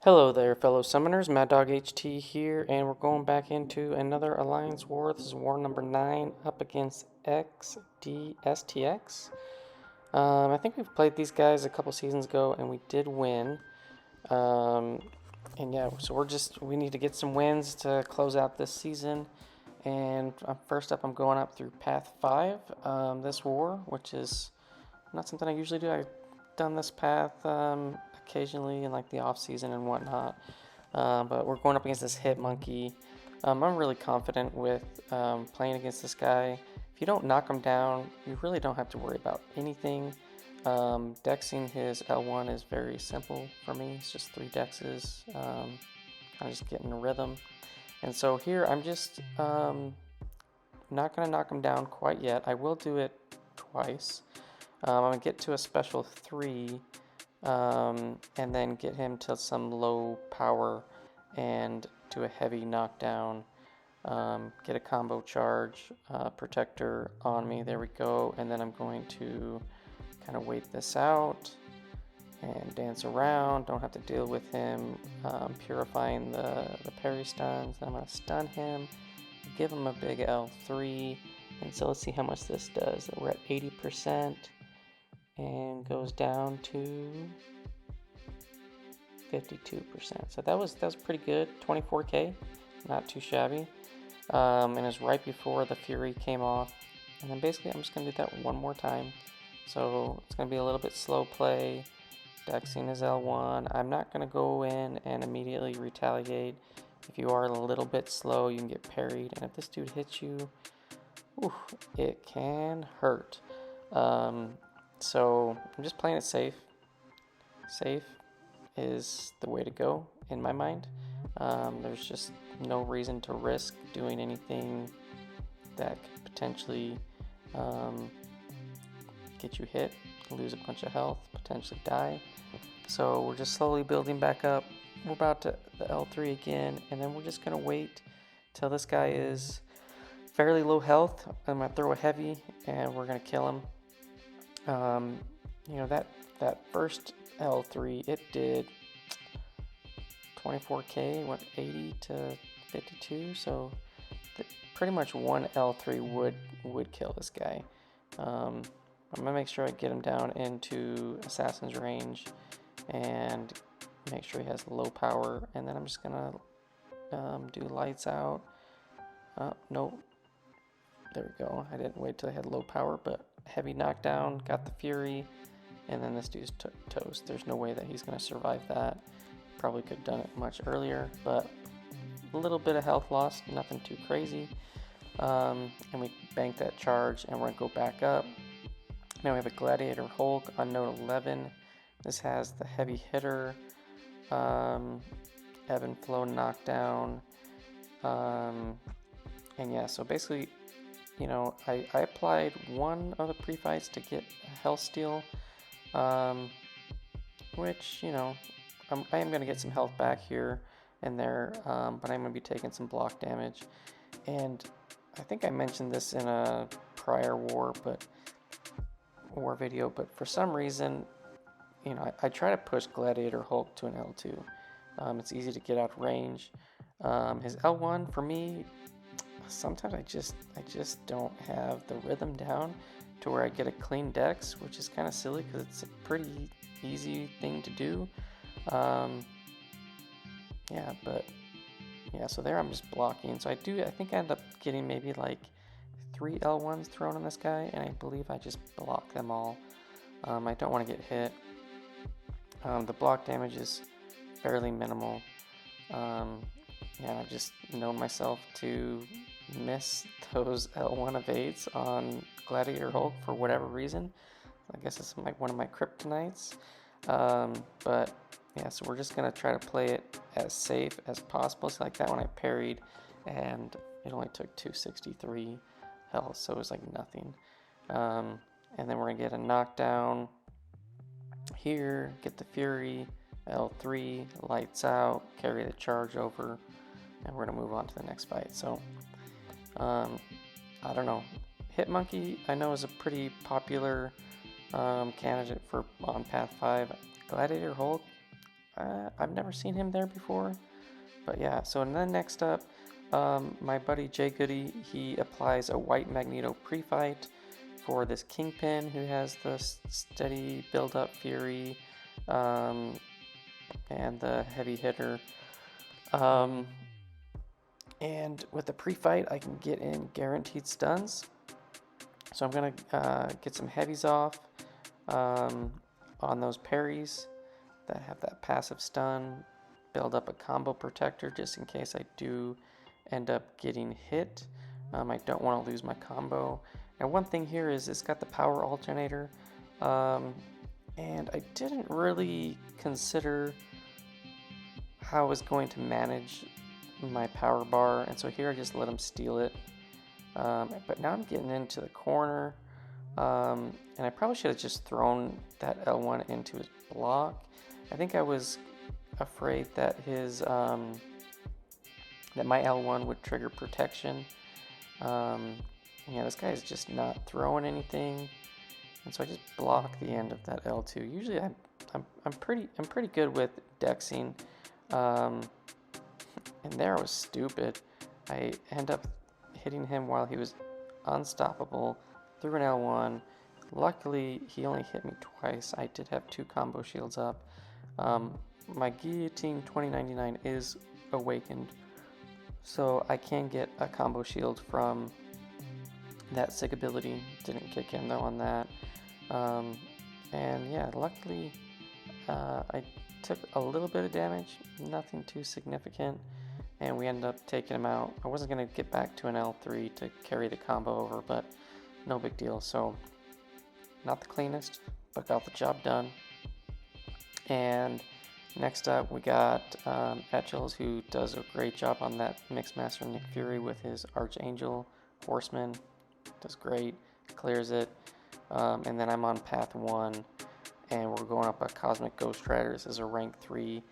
Hello there, fellow summoners. Mad Dog HT here, and we're going back into another Alliance war. This is war number 9 up against xDstx. I think we've played these guys a couple seasons ago, and we did win. Um, and yeah, so we need to get some wins to close out this season. And first up, I'm going up through Path 5, this war, which is not something I usually do. I've done this path occasionally in like the off season and whatnot, but we're going up against this hit monkey. I'm really confident with playing against this guy. If you don't knock him down, you really don't have to worry about anything. Dexing his L1 is very simple for me. It's just 3 dexes, kind of just getting a rhythm. And so here I'm just not going to knock him down quite yet. I will do it twice. I'm going to get to a special 3 and then get him to some low power and do a heavy knockdown. Get a combo charge, protector on me. There we go. And then I'm going to kind of wait this out and dance around. Don't have to deal with him purifying the parry stuns. I'm going to stun him, give him a big L3. And so let's see how much this does. We're at 80%. And goes down to 52%. So that was pretty good. 24k, not too shabby. And it was right before the Fury came off. And then basically I'm just gonna do that one more time. So it's gonna be a little bit slow play. Dexing his L1. I'm not gonna go in and immediately retaliate. If you are a little bit slow, you can get parried. And if this dude hits you, it can hurt. So I'm just playing it safe. Safe is the way to go in my mind. There's just no reason to risk doing anything that could potentially get you hit, lose a bunch of health, potentially die. So we're just slowly building back up. We're about to the L3 again, and then we're just gonna wait till this guy is fairly low health. I'm gonna throw a heavy, and we're gonna kill him. You know, that first L3, it did 24k, went 80 to 52, so pretty much one L3 would kill this guy. I'm gonna make sure I get him down into assassin's range and make sure he has low power, and then I'm just gonna do lights out. Nope. There we go. I didn't wait till I had low power, but heavy knockdown, got the Fury, and then this dude's toast. There's no way that he's going to survive that. Probably could have done it much earlier, but a little bit of health loss, nothing too crazy. And we bank that charge, and we're going to go back up. Now we have a Gladiator Hulk on note 11. This has the heavy hitter, ebb and flow knockdown. And yeah, so basically, you know, I applied one of the pre-fights to get a health steal, which, you know, I am going to get some health back here and there, but I'm going to be taking some block damage. And I think I mentioned this in a prior war video, but for some reason, you know, I try to push Gladiator Hulk to an L2. It's easy to get out of range. His L1, for me, sometimes I just don't have the rhythm down to where I get a clean dex, which is kind of silly because it's a pretty easy thing to do. So there I'm just blocking. So I think I end up getting maybe like 3 L1s thrown on this guy, and I believe I just block them all. I don't want to get hit. The block damage is fairly minimal. I just know myself to miss those L1 evades on Gladiator Hulk for whatever reason. I guess it's like one of my kryptonites. But yeah, so we're just gonna try to play it as safe as possible. It's like that one I parried, and it only took 263 health, so it was like nothing. And then we're gonna get a knockdown here, get the Fury, L3, lights out, carry the charge over, and we're gonna move on to the next fight. So I don't know. Hit Monkey I know is a pretty popular candidate for on Path 5. Gladiator Hulk, I've never seen him there before. But yeah, so then next up, my buddy Jay Goody, he applies a white Magneto pre-fight for this KingPin, who has the steady build-up Fury and the heavy hitter. And with the pre-fight, I can get in guaranteed stuns. So I'm going to get some heavies off on those parries that have that passive stun, build up a combo protector just in case I do end up getting hit. I don't want to lose my combo. And one thing here is it's got the power alternator, and I didn't really consider how I was going to manage my power bar, and so here I just let him steal it. But now I'm getting into the corner, and I probably should have just thrown that L1 into his block. I think I was afraid that his that my L1 would trigger protection. Yeah, this guy is just not throwing anything, and so I just block the end of that L2. Usually I'm pretty good with dexing. And there I was stupid. I end up hitting him while he was unstoppable through an L1. Luckily, he only hit me twice. I did have 2 combo shields up. My Guillotine 2099 is awakened, so I can get a combo shield from that SIG ability. Didn't kick in though on that. And yeah, luckily I took a little bit of damage, nothing too significant, and we ended up taking him out. I wasn't going to get back to an L3 to carry the combo over, but no big deal. So not the cleanest, but got the job done. And next up we got Etchels, who does a great job on that Mixmaster Nick Fury with his Archangel Horseman. Does great, clears it. And then I'm on path 1, and we're going up a Cosmic Ghost Rider. This is a rank 3,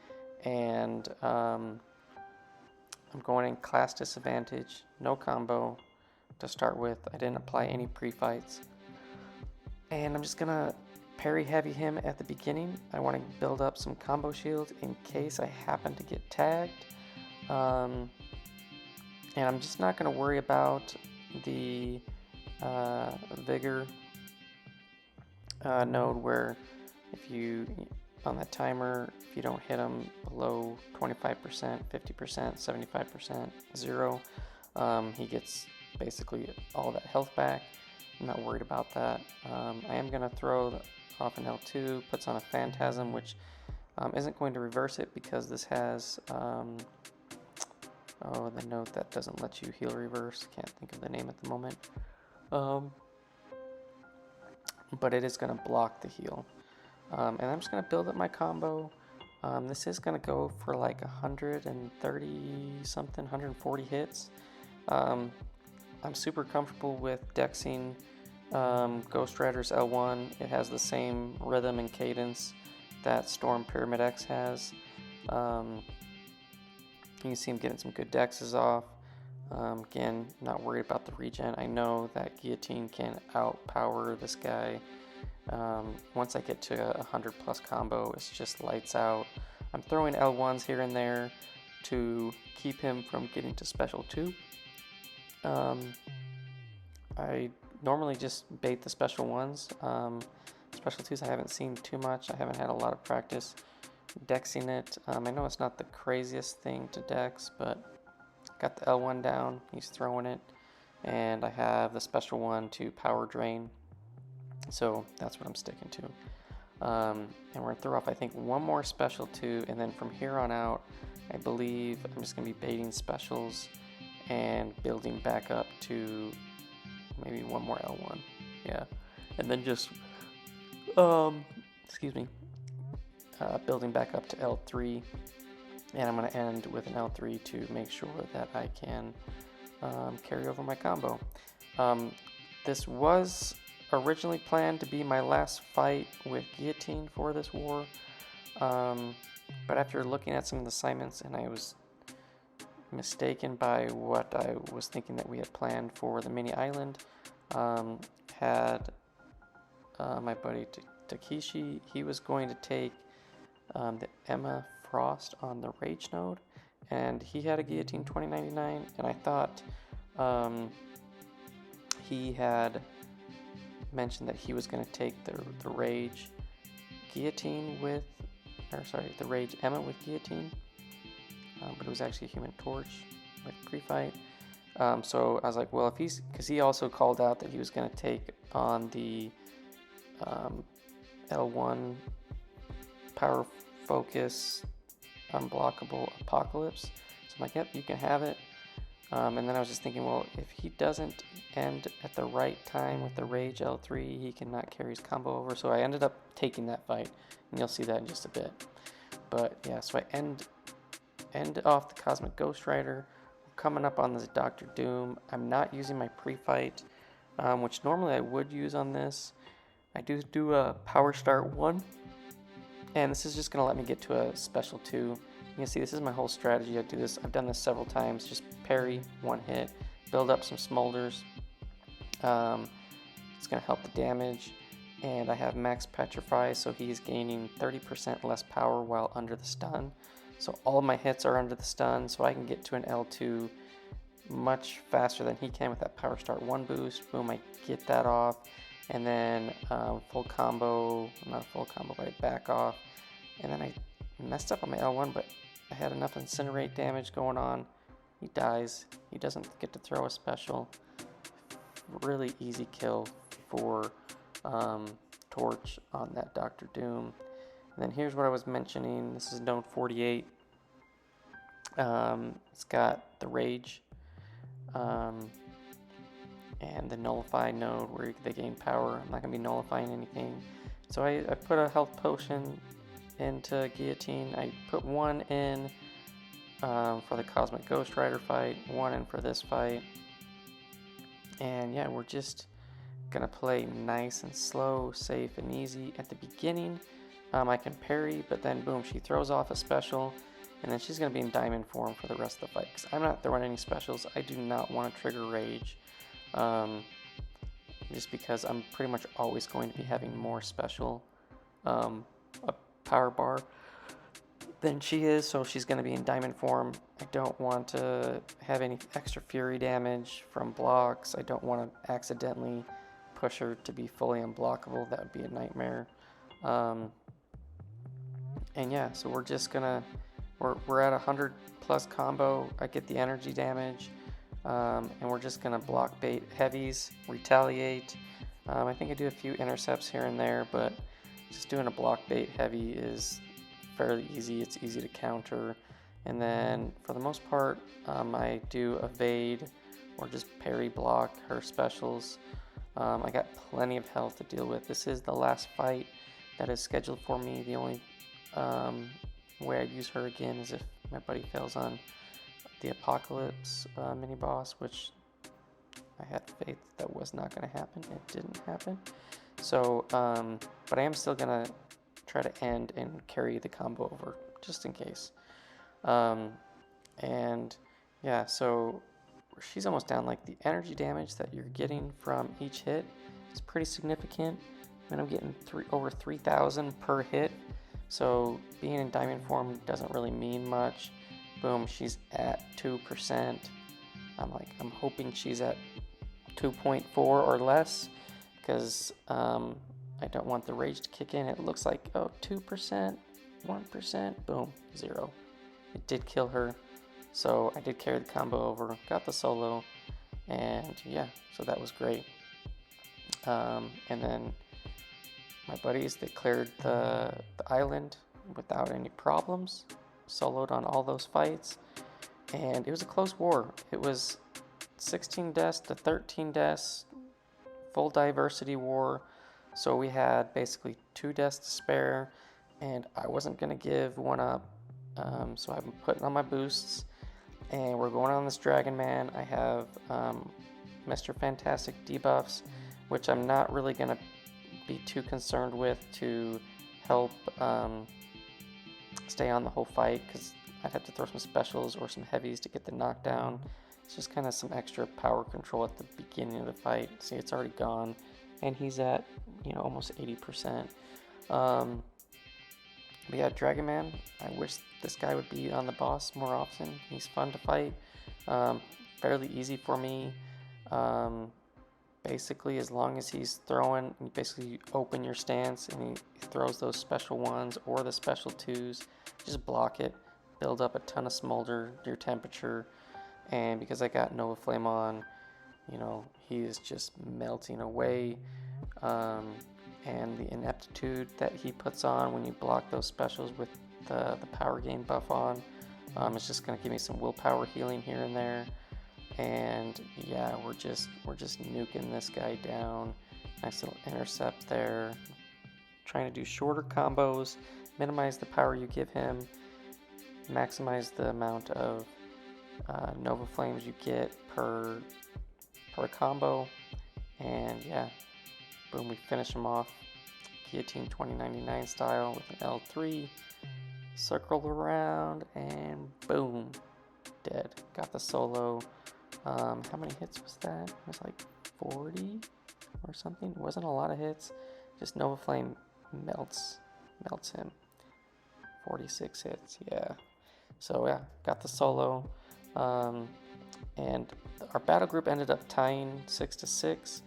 and I'm going in class disadvantage, no combo to start with. I didn't apply any pre-fights, and I'm just gonna parry heavy him at the beginning. I want to build up some combo shields in case I happen to get tagged, and I'm just not gonna worry about the vigor node, where if you on that timer, if you don't hit them below 25%, 50%, 75%, 0, he gets basically all that health back. I'm not worried about that. I am going to throw off an L2, puts on a Phantasm, which isn't going to reverse it because this has the node that doesn't let you heal reverse. Can't think of the name at the moment. But it is going to block the heal. And I'm just going to build up my combo. This is going to go for like 130 something, 140 hits. I'm super comfortable with dexing Ghost Rider's L1. It has the same rhythm and cadence that Storm Pyramid X has. You can see him getting some good dexes off. Again, not worried about the regen. I know that Guillotine can outpower this guy. Once I get to a 100+ combo, it's just lights out. I'm throwing L1s here and there to keep him from getting to Special 2. I normally just bait the Special 1s. Special 2s I haven't seen too much. I haven't had a lot of practice dexing it. I know it's not the craziest thing to dex, but got the L1 down, he's throwing it, and I have the Special 1 to power drain, so that's what I'm sticking to. And we're going to throw off, I think, one more Special 2, and then from here on out, I believe I'm just going to be baiting specials and building back up to maybe one more L1, yeah, and then just, building back up to L3, and I'm going to end with an L3 to make sure that I can carry over my combo. This was originally planned to be my last fight with Guillotine for this war, but after looking at some of the assignments, and I was mistaken by what I was thinking that we had planned for the mini island, had my buddy Takeshi, he was going to take the Emma Frost on the Rage node, and he had a Guillotine 2099, and I thought he had mentioned that he was going to take the Rage Guillotine with, or sorry, the Rage Emmet with Guillotine, but it was actually Human Torch with pre-fight. So I was like, well, if he's, because he also called out that he was going to take on the L1 Power Focus Unblockable Apocalypse. So I'm like, yep, you can have it. And then I was just thinking, well, if he doesn't end at the right time with the Rage L3, he cannot carry his combo over. So I ended up taking that fight, and you'll see that in just a bit. But yeah, so I end off the Cosmic Ghost Rider. We're coming up on this Dr. Doom. I'm not using my pre-fight, which normally I would use on this. I do a Power Start 1, and this is just going to let me get to a Special 2. You can see this is my whole strategy. I've done this several times. Just parry, one hit, build up some smolders. It's going to help the damage, and I have Max Petrify, so he's gaining 30% less power while under the stun. So all of my hits are under the stun, so I can get to an L2 much faster than he can with that Power Start 1 boost. Boom, I get that off. And then full combo, not a full combo, but I back off. And then I messed up on my L1, but I had enough Incinerate damage going on. He dies. He doesn't get to throw a special. Really easy kill for Torch on that Dr. Doom. And then here's what I was mentioning. This is node 48. It's got the Rage. And the Nullify node where they gain power. I'm not going to be nullifying anything. So I put a health potion into Guillotine. I put one in for the Cosmic Ghost Rider fight, one in for this fight. And yeah, we're just going to play nice and slow, safe and easy. At the beginning, I can parry, but then boom, she throws off a special. And then she's going to be in diamond form for the rest of the fight. Because I'm not throwing any specials. I do not want to trigger Rage. Just because I'm pretty much always going to be having more special a power bar than she is, so she's going to be in diamond form. I don't want to have any extra fury damage from blocks. I don't want to accidentally push her to be fully unblockable. That would be a nightmare. And yeah, so we're just gonna we're at 100 plus combo. I get the energy damage. And we're just going to block bait heavies, retaliate. I think I do a few intercepts here and there, but just doing a block bait heavy is fairly easy. It's easy to counter. And then for the most part, I do evade or just parry block her specials. I got plenty of health to deal with. This is the last fight that is scheduled for me. The only way I'd use her again is if my buddy fails on the Apocalypse mini boss, which I had faith that was not going to happen. It didn't happen. So, but I am still going to try to end and carry the combo over just in case. And yeah, so she's almost down. Like the energy damage that you're getting from each hit is pretty significant. I mean, I'm getting over 3,000 per hit. So being in diamond form doesn't really mean much. Boom, she's at 2%. I'm hoping she's at 2.4 or less, because I don't want the Rage to kick in. It looks like, oh, 2%, 1%, boom, 0. It did kill her, so I did carry the combo over, got the solo, and yeah, so that was great. And then my buddies, they cleared the island without any problems. Soloed on all those fights, and it was a close war. It was 16 deaths to 13 deaths, full diversity war. So we had basically 2 deaths to spare, and I wasn't going to give one up. So I'm putting on my boosts, and we're going on this Dragonman. I have Mr. Fantastic debuffs, which I'm not really going to be too concerned with to help stay on the whole fight, because I'd have to throw some specials or some heavies to get the knockdown. It's just kind of some extra power control at the beginning of the fight. See, it's already gone, and he's at, almost 80%. But yeah, Dragonman, I wish this guy would be on the boss more often. He's fun to fight, fairly easy for me. Basically, as long as he's throwing, you basically open your stance and he throws those special ones or the special twos. Just block it, build up a ton of smolder, your temperature, and because I got Nova Flame on, you know, he is just melting away. And the ineptitude that he puts on when you block those specials with the power gain buff on, it's just going to give me some willpower healing here and there. And yeah, we're just nuking this guy down. Nice little intercept there. Trying to do shorter combos, minimize the power you give him, maximize the amount of Nova Flames you get per combo, and yeah, boom, we finish him off guillotine 2099 style with an L3, circle around, and boom, dead. Got the solo. How many hits was that? It was like 40 or something. It wasn't a lot of hits. Just Nova Flame melts him. 46 hits, yeah. So yeah, got the solo. And our battle group ended up tying 6-6.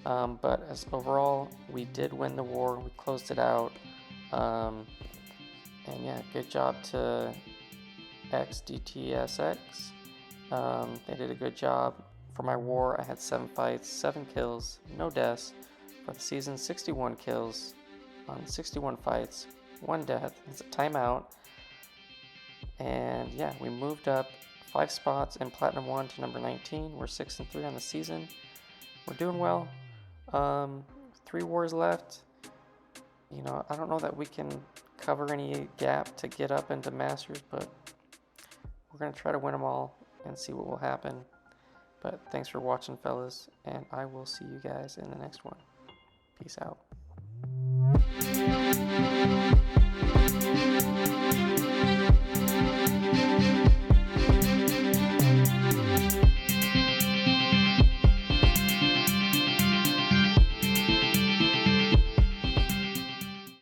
But as overall, we did win the war. We closed it out. And yeah, good job to xDstx. They did a good job. For my war, I had 7 fights, 7 kills, no deaths. For the season, 61 kills on 61 fights, 1 death. It's a timeout. And yeah, we moved up 5 spots in Platinum 1 to number 19. We're 6-3 on the season. We're doing well. 3 wars left. You know, I don't know that we can cover any gap to get up into Masters, but we're going to try to win them all and see what will happen. But thanks for watching, fellas, and I will see you guys in the next one. Peace out.